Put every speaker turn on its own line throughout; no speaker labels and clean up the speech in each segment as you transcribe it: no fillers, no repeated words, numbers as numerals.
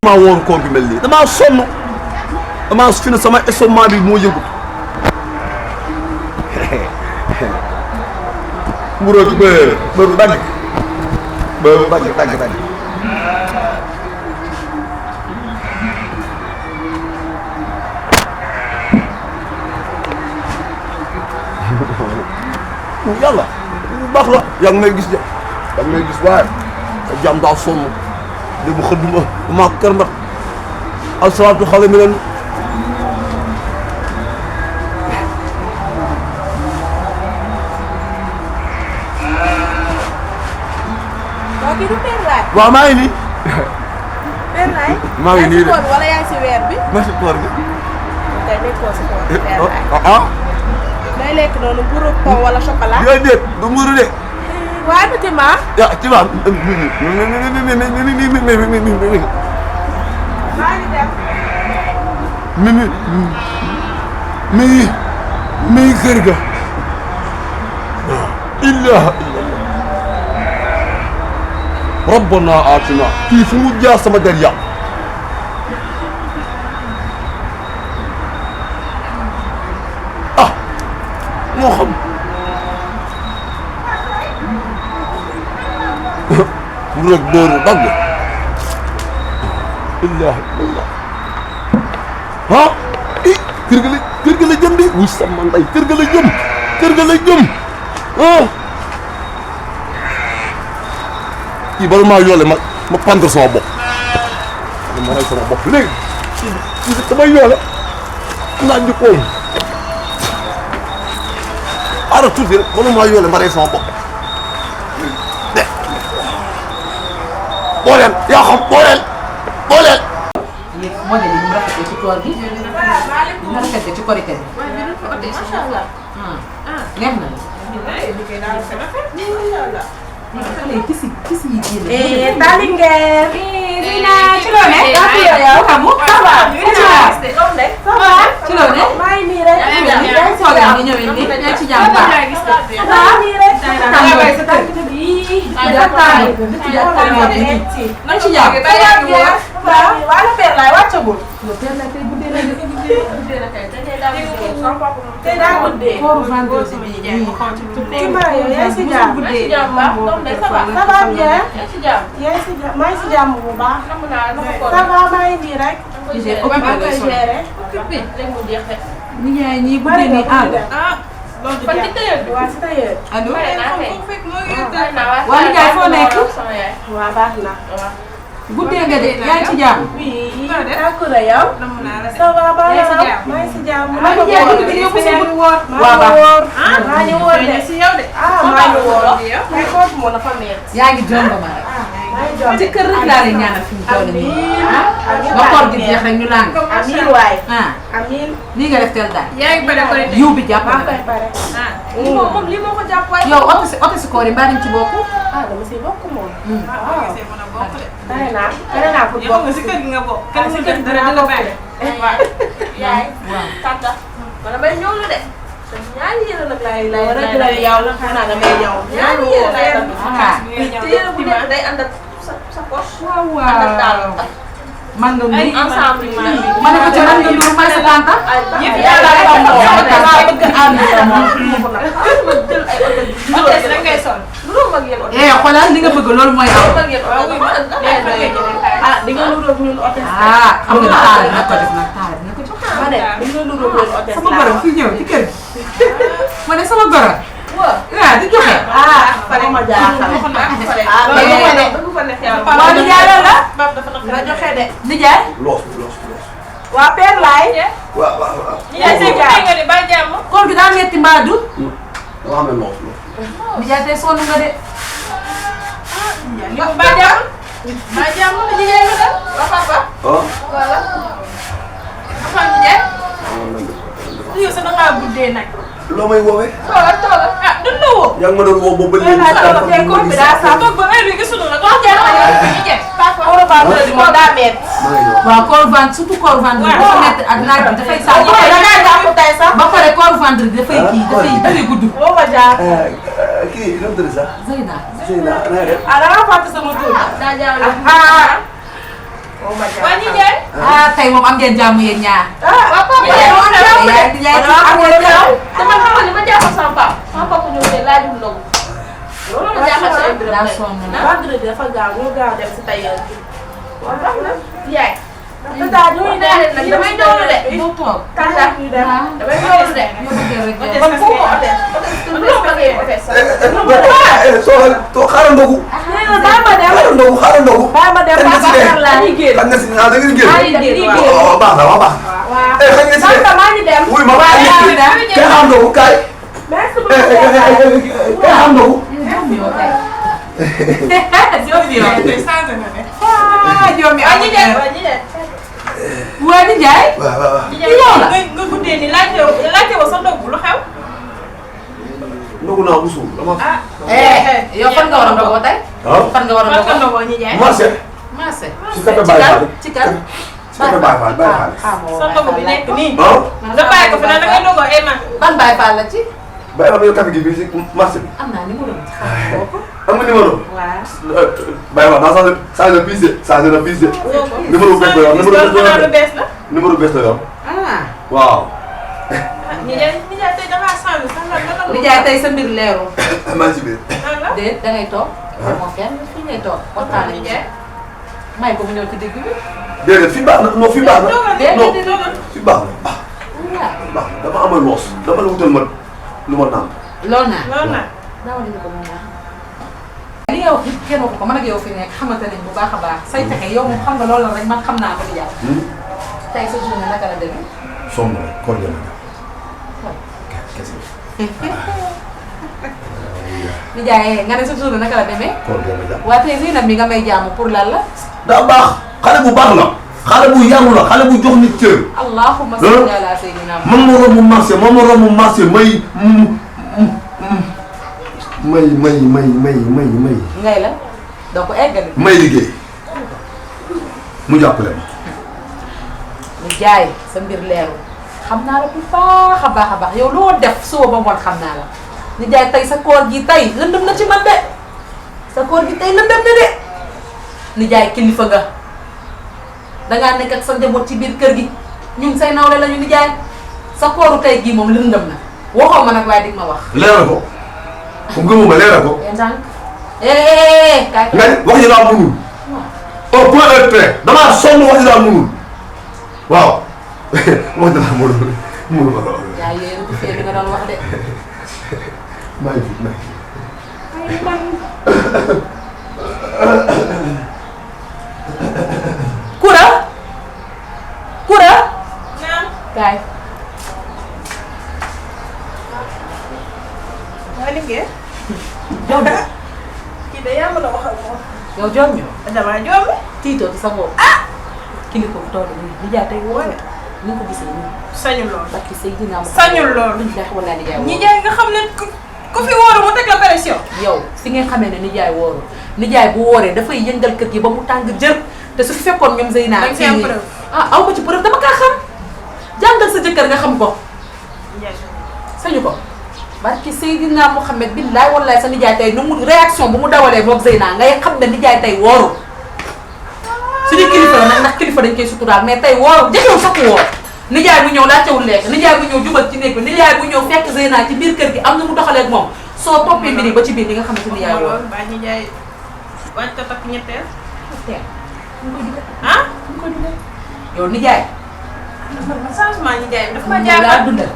maa woor koor gi mel nii damaa sonn damaa fi ne sama estomac bi moo yëngu mburóo gi bëru dagg yàlla bu baax la yaa ngi may gis de yaa ngi may gis waaye sa jàmm daa sonn léegi bu xëdduma damaa kër mbat alsalaatu xale mi leen waaw maa ngi nii
Père Laye
maa ngi nii de
wala yaa ngi si weer bi
ma si koor gi
tey nekkoo si koor bi Père Laye day lekk noonu mburu pain wala chocolat
déedéet du mburu de
waaye du tima
ya tima mi kër ga ilaha illallah rabbana atina kii fu mu jaar sama der yàq ah moo xam bu rek dóoru dagg ilaha illallah ah kër ga la jëm di wuy sama ndey kër ga la jëm ah kii bala maa yoole ma pendre sama bopp ma rey sama bopp léegi kii damay yoole naa njëkkoon ara tuuti rek bala maa yoole ma rey sama bopp de booleel yaa xam booleel
modèle yi mu rafetee ci koor gi mu rafetee ci korité bi.
macha allah
neex na la. kisi yi génn.
Talinguer
Zina ci loo ne.
yow
xamu ça va. ci loo ne.
maa ngi nii rek
yaa ngi soog a ñëwee nii yaa ngi ci jàmm baax.
maa ngi nii rek
na ci jàmm.
waaw Père Laye wàccagul tey daa guddee
kooru vendredi bi nii.
ci maa yow yaa ngi si jàmm ça va bien yaa ngi si jàmm maa ngi si jàmm bu baax ça va maa ngi nii rek maa koy gérer
nijaay ñii guddee nii àll.
fan ci tailleur bi waaw si tailleur
allo.
waaw
waa nijaay foo nekk.
waaw baax na
guddee nga de yaa ngi ci jàmm.
oui Takura yow ça va baax na maa ngi si jàmm
maa ngi jaay guddi gi yóbbu si guddi woor.
waaw woor maa ngi woor de
si yow de.
maa ngi woor ay kooku moo dafa metti
yaa ngi jongo ma rek.
maa ngi jox
ci kër rek laa lay ñaanal fi mu toll nii. ba koor gi jeex rek ñu làng.
amiin waay
ah
amiin
lii nga def teel daal.
yaa ngi bëri korité.
yiw bi jàpp
maa
na
koy
la.
pare
lii moo ko jàpp waaye.
yow oto si koor yi mbaa dañ ci bokk.
dama si bokk moom
waaw see mën a bokk de.
pare naa pour
yow
bokk
nga si kër gi nga bokk.
ah si kër gi dinaa bokk de
yaay. tata. wala may ñëw la de. ñaari yére nag laay
rek la yow xanaa damay ñëw
ñaari yére laay def.
ah
te yére bu nekk day ànd ak sa poche.
waaw
ànd ak daal.
man nga
ay
nuyu.
ensemble yi
ma ne ko ci man nga nuyu may sa tante.
yëpp
yàlla
yàlla
la
la
ko
ko
maa bëgg ànd ak moom
ma jël ay oto rek ngay sol. lu mag yéen oto.
xoolal li nga bëgg loolu mooy am.
mag yéen oto.
di nga nuroog ñun hôtesse
ah xam nga taal dina ko def nag taal dina ko jox.
ma ne di nga nuroog ñun hôtesse
sama borom fii ñëw ci kër gi. ma ne sama borom.
waaw.
di joxe.
fare ma jaaxal
dëgg fa neex yàlla.
waaw nijaay la la
Bab dafa nag
nga joxe de
nijaay.
loos
waa Père Laye
waaw
nijaay sëy bu nga ni ba jàmm.
koor gi daa metti mbaadu.
dama xam ne loos
nijaay tey sonn nga de.
li mu ba jàmm. ba jàmm nijaay nga def. ba papa. voilà. Afan nijaay. yow sa da ngaa guddee nag.
loo may woowee
toogal ah dund woo.
yaa ngi ma doon woo boobu ba léegi
toog ba heure bi gisuñu la wax jeex na nijaay.
Ouro Ba moom daa metti
waaw koor vendre surtout koor vendre bi dafa metti ak naaj bi dafay saa.
da ngaa jàpp tey sax
ba pare koor vendre bi dafay kii dafay gudd.
boo ma jaar
kii nu mu tudd sax
Zeyna.
Zeyna na nga def
da ngaa fàtte sama tur
daa jaawale. waa ñi jaay.
ah tey moom am ngeen jàmm yéen ñaar.
waaw papa yow am jàmm de.
am ngeen jàmm.
dama xamal ni ma jàppal sama papa. sama papa ñëw de laajul ndogu. loolu ma jàppal sa ay biram tey.
vendredi dafa gaaw ñu gaaw dem si tailleur bi.
waaw baax na. yaay.
tata ñuy dem
nag damay ñëwlu de.
doo toog.
tata ñu dem.
damay ñëwlu de.
yoo bëggee rek yow.
man fu ko hôtel.
loo bëggee hôtel sax.
soo xaaral ndogu.
baa ma dem.
xaaral ndogu xaaral ndogu.
baa ma dem
Kan nga si
Babacar
ne?
laa ñuy génn.
xam nga si da ngeen génn.
génn.
waaw baax na waaw baax.
waaw.
xam nga si ne.
Tata maa ngi dem.
wuy ma maa ngi
waaw
kay xam ndogu kaay.
merci
kay xam ndogu.
Joomi yow. ah Joomi
waa
am
ñi jaay waa ñi jaay.
waa ni Njaay.
waaw waaw waaw.
yow la.
nga guddee nii laajte woo sa ndogu lu xew.
ndogu naa bu suur dama.
yow fan nga war a ndogoo tey.
ah
fan nga war a
fan nga
ndogoo.
ndogoo ñi jaay.
marché.
marché.
ci kata Baye Fall.
ci kan.
ci kata Baye Fall Baye Fall.
sa ndogu bi nekk nii.
ah.
nga bàyyi ko fi nag da ngay ndogoo ay man.
ban Baye Fall la ci.
Baye Fall yow café gi bii si marché bi.
am naa numéro bi xam nga ko.
am nga numéro.
waaw.
Baye Fall daa changé piste changé na piste. numéro bees la yor numéro bees la
lu
yor
bees la.
numéro bees la yor.
ah.
waaw.
ñi jaay tey da ngaa sànni sax lan la.
ni Njaay tey sa mbir leerul.
maa ngi ci biir.
lan la.
déet da ngay toog. demoo kenn fii ngay toog waxtaan
ñi
nañu
jaay.
may ko mu ñëw ci digg bi.
déedéet fi baax na non fi baax na.
déedéet
non
déedéet.
fi baax na ah
waaw.
baax na dama amal loos dama la wutal ma lu ma naan.
loolu naa.
loolu nag.
daaw li nga ko mën a. li nga wax kenn waxu ko man ak yow fi nekk xamante nañ bu baax a baax say pexe yow moom xam nga loolu la rek man xam naa ko di jàpp. tey sa journée naka la demee.
somb rek koor gi la kese.
Nijaay nga ne sa journée naka la demee.
koor gi la jàpp.
waa tey Zeynab mi nga may jaamu pour lan la.
daa baax xale bu baax la. xale bu yaru la xale bu jox nit cër.
allahumma salli ala sayyidina
man ma romb marché man ma romb marché may
ngay la donc eggali.
may liggéey mu jàppale ma.
Nijaay sa mbir leerul xam naa la bu baax a baax yow loo def suba ba ngoon xam naa la Nijaay tey sa koor gi tey lëndëm na ci man de sa koor gi tey lëndëm na de Nijaay kilifa nga dangaa nekk ak sa njaboot ci biir kër gi ñun say nawle lañu Nijaay sa kooru tey gii moom lëndëm na waxoo ma nag waaye dig ma wax.
leeral ko fu gëmuma leeral ko.
yéen tànk kaay
nga wax ji laa mënul. au point de près damaa sonn wax ji laa mënul waaw wax ji laa mënul mënuma ko.
yaa yéen a fee li nga doon wax de.
maa ngi fi maa ngi fi.
Kura
naam.
kaay.
waa liggéey.
joom bi
kii de yaa mën a waxal moom.
yow joom bi
damaa jombi.
tiitoo ci sa bopp. kilifa bu toll nii Nijaay tey woo na ni nga ko gisee nii.
sañul lool.
parce que say ginnaaw.
sañul lool.
Nijaay wala Nijaay woo.
ñi jaay nga xam ne ku fi wóoru mu teg la pression.
yow fi ngeen xamee ne Nijaay wóoru Nijaay bu wóoree dafay yëngal kër gi ba mu tàng jër te su fi fekkoon ñoom Zeyna.
da nga ci am preuve.
aw ma ci preuve dama kaa xam jàngal sa jëkkër nga xam ko sañu ko. barki Seydina Mouhamed billaay wallaay sa Nijaay tey nu mu réaction bu mu dawalee moom Zeyna ngay xam ne Nijaay tey wóoru suñu kilifa la nag ndax kilifa dañ koy suturaal mais tey wóoru jëfew sax wóor Nijaay bu ñëw laajtewul lekk Nijaay bu ñëw jubal ci néeg bi Nijaay bu ñëw fekk Zeyna ci biir kër gi am na mu doxalee ak moom soo toppee mbir yi ba ci biir di nga xamante ni Nijaay wóor.
ba ñi jaay wàcc ko takk ñetteel.
ah ñu ko dundal yow Nijaay.
changement ñi jaay dafa ma
laa
jaaxal.
dundal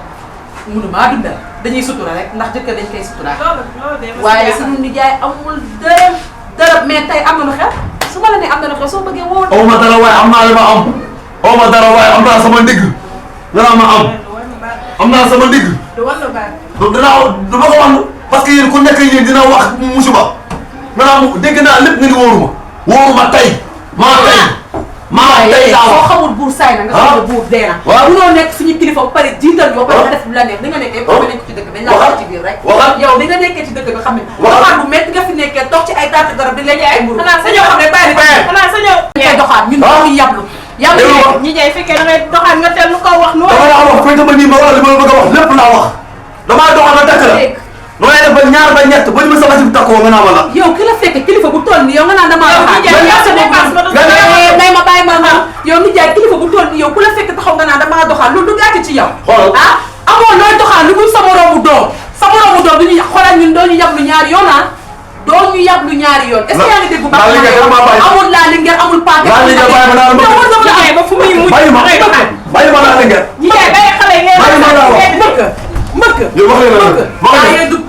munu maa dundal dañuy sutura rek ndax jëkkër dañ koy suturaal.
loolu de
waaye suñu Nijaay amul dërëm mais tey am na lu xew su ma la nee am na lu xew soo bëggee woo.
aw ma dara waaye am naa li ma am. aw ma dara waaye am naa sama ndigg. danaa ma am naa sama ndigg.
du wan la baax.
du ma ko wax parce que yéen ku nekk yéen dina wax musiba. maanaam dégg naa lépp nga ni wóoruma. wóoruma tey. maa tey daa
soo
wax.
xamul buur saay na nga xam ne buur dee na.
waaw
munoo nekk suñu kilifa ba pare jiital yoo ba pare nga def lu la neex di nga nekkee ba nekk ci dëkk dañ la wax ci biir rek.
waxal
yow di nga nekkee ci dëkk bi xam ne.
waxal
doxaan bu métti nga fi nekkee toog ci ay taatu garab di lekk ay mburu.
xanaa sa
ñoo xam ne bàyyi la
xanaa sa ñëw.
ñu koy doxaan ñun ñoo yablu. yablu
ñi jaay fekkee da ngay doxaan nga teel lu ko wax.
dama la wax fekk ma nii ma wala li ma la bëgg a wax lépp laa wax. damaa doxal na dëkk la. nooy def ba ñaar ba ñett ba ñu ma sama si takkoo nga naa ma la.
yow ki la fekk kilifa bu toll nii yow nga naan damaa doxaan. may ma bàyyi ma yow ni jaay kilifa bu toll nii yow ku la fekk taxaw nga naan damaa doxaan loolu du gàcce ci yow. ah amoo looy doxaan lu dul sa moroomu doom sa moroomu doom du ñu xoolal ñun doo ñu yab lu ñaari yoon ah doo ñu yab lu ñaari yoon. est-ce que yaa ngi dégg bu baax amul laa li ngeen amul paaka.
laa li ngeen bàyyi ma naa la
ba fu muy mujj.
bàyyi ma laa li ngeen.
ñi jaay bàyyi xale yi ngeen.
bàyyi ma laa wax
mbëkk
yow wax leen la